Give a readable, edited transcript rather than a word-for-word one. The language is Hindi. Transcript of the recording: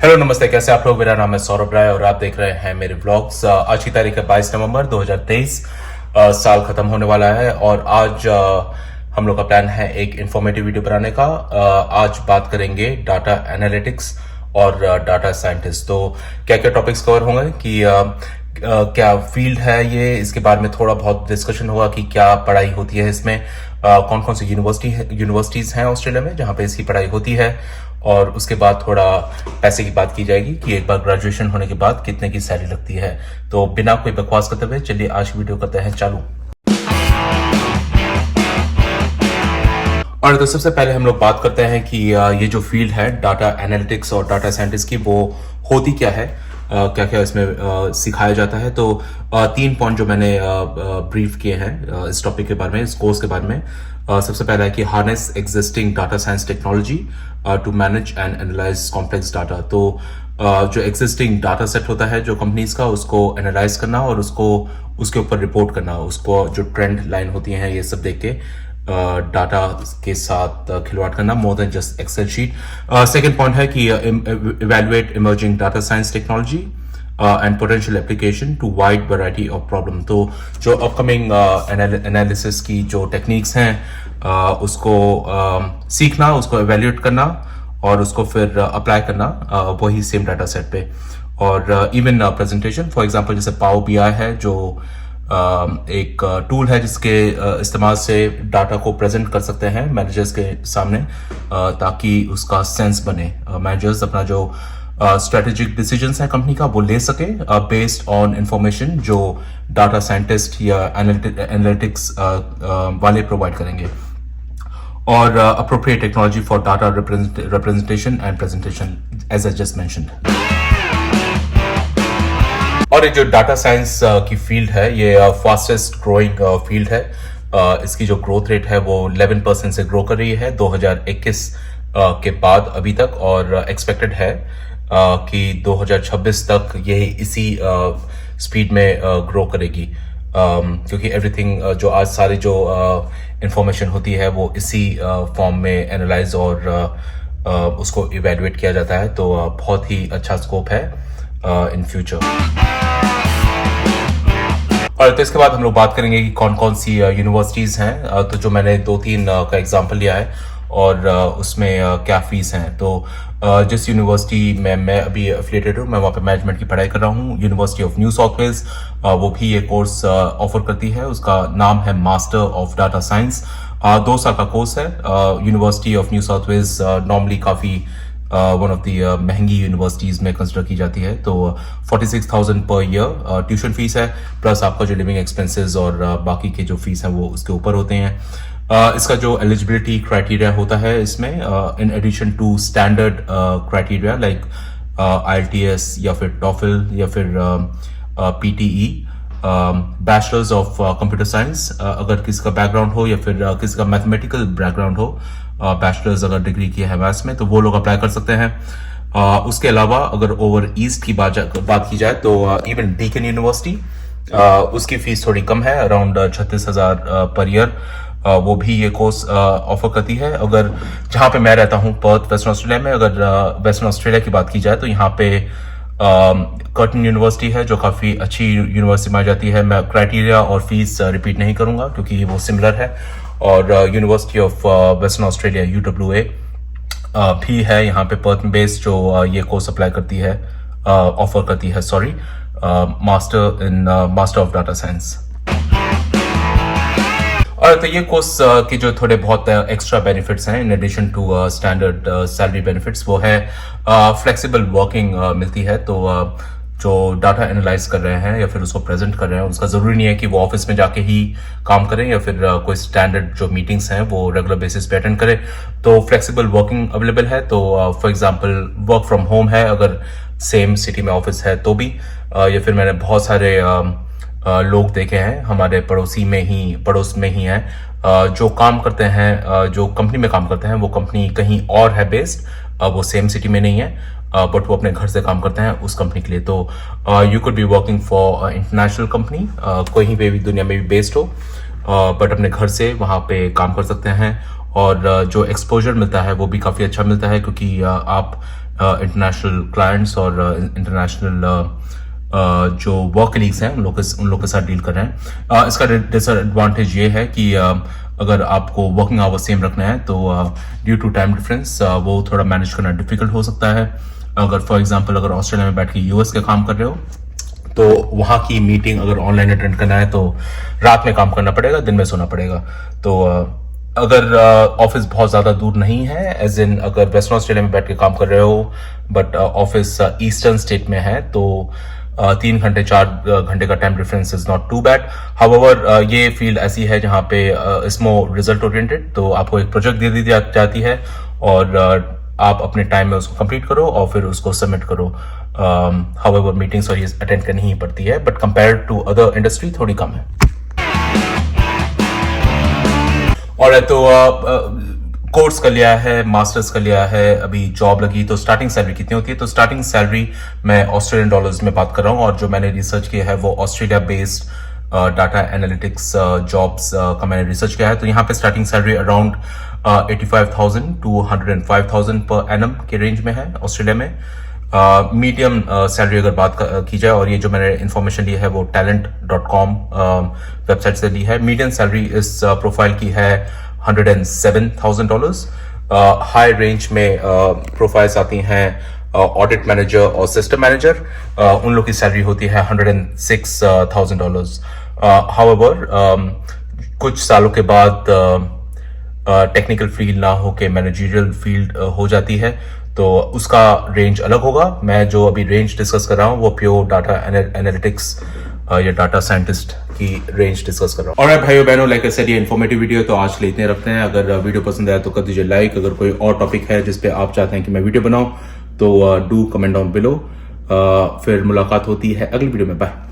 हेलो नमस्ते, कैसे आप लोग। मेरा नाम है सौरभ राय और आप देख रहे हैं मेरे व्लॉग्स। आज की तारीख है 22 नवंबर 2023। साल खत्म होने वाला है और आज हम लोग का प्लान है एक इंफॉर्मेटिव वीडियो बनाने का। आज बात करेंगे डाटा एनालिटिक्स और डाटा साइंटिस्ट। तो क्या क्या टॉपिक्स कवर होंगे कि क्या फील्ड है ये, इसके बारे में थोड़ा बहुत डिस्कशन होगा कि क्या पढ़ाई होती है इसमें, कौन कौन सी यूनिवर्सिटीज हैं ऑस्ट्रेलिया में जहां पे इसकी पढ़ाई होती है, और उसके बाद थोड़ा पैसे की बात की जाएगी कि एक बार ग्रेजुएशन होने के बाद कितने की सैलरी लगती है। तो बिना कोई बकवास करते हुए चलिए आज की वीडियो करते हैं चालू। और तो सबसे पहले हम लोग बात करते हैं कि ये जो फील्ड है डाटा एनालिटिक्स और डाटा साइंटिस्ट की, वो होती क्या है, क्या क्या इसमें सिखाया जाता है। तो 3 पॉइंट जो मैंने ब्रीफ किए हैं इस टॉपिक के बारे में, इस कोर्स के बारे में। सबसे पहला है कि harness existing data science technology to manage and analyse complex data. तो जो एग्जिस्टिंग डाटा सेट होता है जो कंपनीज का, उसको एनालाइज करना और उसको उसके ऊपर रिपोर्ट करना, उसको जो ट्रेंड लाइन होती हैं ये सब देख के डाटा के साथ खिलवाड़ करना, more than just Excel sheet. Second point है कि evaluate emerging data science technology and potential application to wide variety of problem. तो जो अपकमिंग एनालिसिस की जो टेक्निक्स हैं उसको सीखना, उसको इवेल्युएट करना और उसको फिर अप्लाई करना वही सेम डाटा सेट पे। और इवन प्रेजेंटेशन, फॉर एग्जांपल जैसे पावर बीआई है जो एक टूल है जिसके इस्तेमाल से डाटा को प्रेजेंट कर सकते हैं मैनेजर्स के सामने, ताकि उसका सेंस बने, मैनेजर्स अपना जो स्ट्रेटेजिक डिसीजंस है कंपनी का वो ले सके बेस्ड ऑन इंफॉर्मेशन जो डाटा साइंटिस्ट या एनालिटिक्स वाले प्रोवाइड करेंगे। और appropriate technology for data representation and presentation as I just mentioned. और ये जो डाटा साइंस की फील्ड है ये फास्टेस्ट ग्रोइंग फील्ड है। इसकी जो ग्रोथ रेट है वो 11% से ग्रो कर रही है 2021 के बाद अभी तक, और एक्सपेक्टेड है कि 2026 तक ये इसी स्पीड में ग्रो करेगी, क्योंकि एवरीथिंग जो आज सारी जो इंफॉर्मेशन होती है वो इसी फॉर्म में एनालाइज और उसको इवेल्युएट किया जाता है। तो बहुत ही अच्छा स्कोप है इन फ्यूचर। और तो इसके बाद हम लोग बात करेंगे कि कौन कौन सी यूनिवर्सिटीज़ हैं। तो जो मैंने 2-3 का एग्जांपल लिया है और उसमें क्या फीस हैं। तो जिस यूनिवर्सिटी में मैं अभी एफिलिएटेड हूँ, मैं वहाँ पे मैनेजमेंट की पढ़ाई कर रहा हूँ, university of New South Wales, वो भी ये कोर्स ऑफर करती है। उसका नाम है मास्टर ऑफ डाटा साइंस। 2 साल का कोर्स है। University of New South Wales normally काफ़ी वन ऑफ दी महंगी यूनिवर्सिटीज़ में कंसिडर की जाती है। तो 46,000 पर ईयर ट्यूशन फीस है, प्लस आपका जो लिविंग एक्सपेंसेस और बाकी के जो फीस हैं वो उसके ऊपर होते हैं। इसका जो एलिजिबिलिटी क्राइटेरिया होता है इसमें, in addition to standard criteria like IELTS या फिर टॉफल या फिर PTE, bachelors of computer science अगर किसी का बैकग्राउंड हो, या फिर किसी का मैथमेटिकल बैकग्राउंड हो, बैचलर्स अगर डिग्री की है मैथ्स में, तो वो लोग अप्लाई कर सकते हैं। उसके अलावा अगर ओवर ईस्ट की बात की जाए तो इवन डीकन यूनिवर्सिटी, उसकी फीस थोड़ी कम है, अराउंड 36,000 पर ईयर। वो भी ये कोर्स ऑफर करती है। अगर जहाँ पे मैं रहता हूँ पर्थ वेस्टर्न ऑस्ट्रेलिया में, अगर वेस्टर्न ऑस्ट्रेलिया की बात की जाए तो यहाँ पे कर्टन यूनिवर्सिटी है जो काफ़ी अच्छी यूनिवर्सिटी मानी जाती है। मैं क्राइटेरिया और फीस रिपीट नहीं करूँगा क्योंकि वो सिमिलर है। और university of western Australia UWA भी है यहाँ पे पर्थ में बेस्ड, जो ये कोर्स अप्लाई करती है, ऑफर करती है, sorry, master of data science. और तो ये कोर्स के जो थोड़े बहुत एक्स्ट्रा बेनिफिट्स हैं in addition to standard salary benefits, वो है फ्लेक्सिबल वर्किंग मिलती है। तो जो डाटा एनालाइज कर रहे हैं या फिर उसको प्रेजेंट कर रहे हैं, उसका ज़रूरी नहीं है कि वो ऑफिस में जाके ही काम करें या फिर कोई स्टैंडर्ड जो मीटिंग्स हैं वो रेगुलर बेसिस पे अटेंड करें। तो फ्लेक्सिबल वर्किंग अवेलेबल है। तो for example work from home है अगर सेम सिटी में ऑफिस है तो भी, या फिर मैंने बहुत सारे लोग देखे हैं हमारे पड़ोस में ही हैं जो काम करते हैं, जो कंपनी में काम करते हैं, वो कंपनी कहीं और है बेस्ड, वो सेम सिटी में नहीं है, बट वो अपने घर से काम करते हैं उस कंपनी के लिए। तो you could be working for international company, कहीं पे भी दुनिया में भी बेस्ड हो, बट अपने घर से वहाँ पे काम कर सकते हैं। और जो एक्सपोजर मिलता है वो भी काफ़ी अच्छा मिलता है, क्योंकि आप इंटरनेशनल क्लाइंट्स और इंटरनेशनल जो वर्क कलीग्स हैं उन लोग के साथ डील कर रहे हैं। इसका डिसएडवांटेज ये है कि अगर आपको वर्किंग आवर्स सेम रखना है तो ड्यू टू टाइम डिफरेंस वो थोड़ा मैनेज करना डिफिकल्ट हो सकता है। अगर फॉर एग्जांपल अगर ऑस्ट्रेलिया में बैठ के यूएस के काम कर रहे हो तो वहाँ की मीटिंग अगर ऑनलाइन अटेंड करना है तो रात में काम करना पड़ेगा, दिन में सोना पड़ेगा। तो अगर ऑफिस बहुत ज़्यादा दूर नहीं है, एज इन अगर वेस्टर्न ऑस्ट्रेलिया में बैठ के काम कर रहे हो बट ऑफिस ईस्टर्न स्टेट में है तो 3 घंटे 4 घंटे का time difference is not too bad. However ये फील्ड ऐसी है जहाँ पे इट्स मोर रिजल्ट ओरिएंटेड, तो आपको एक प्रोजेक्ट दे दी जाती है और आप अपने टाइम में उसको कंप्लीट करो और फिर उसको सबमिट करो। हाउएवर मीटिंग्स और ये अटेंड करनी ही पड़ती है, but compare to other industry थोड़ी कम है। और तो कोर्स कर लिया है, मास्टर्स कर लिया है, अभी जॉब लगी, तो स्टार्टिंग सैलरी कितनी होती है? तो स्टार्टिंग सैलरी मैं ऑस्ट्रेलियन डॉलर्स में बात कर रहा हूँ और जो मैंने रिसर्च किया है वो Australia based data analytics jobs का मैंने रिसर्च किया है। तो यहाँ पे starting salary around 85,000 to 105,000 per annum के रेंज में है ऑस्ट्रेलिया में। मीडियम सैलरी अगर बात की जाए, और ये जो मैंने इन्फॉर्मेशन ली है वो talent.com वेबसाइट से ली है, मीडियम सैलरी इस प्रोफाइल की है $107,000। हाई रेंज में प्रोफाइल्स आती हैं ऑडिट मैनेजर और सिस्टम मैनेजर, उन लोग की सैलरी होती है $106,000। हाउएवर कुछ सालों के बाद टेक्निकल फील्ड ना हो के मैनेजरियल फील्ड हो जाती है तो उसका रेंज अलग होगा। मैं जो अभी रेंज डिस्कस कर रहा हूँ वो प्योर डाटा एनालिटिक्स या डाटा साइंटिस्ट की रेंज डिस्कस कर रहा हूँ। और भाइयों बहनों, लाइक आई सेड ये इन्फॉर्मेटिव वीडियो तो आज के लिए इतने रखते हैं। अगर वीडियो पसंद आया तो कर दीजिए लाइक। अगर कोई और टॉपिक है जिस पे आप चाहते हैं कि मैं वीडियो बनाऊं तो डू कमेंट डाउन बिलो। फिर मुलाकात होती है अगली वीडियो में। बाय।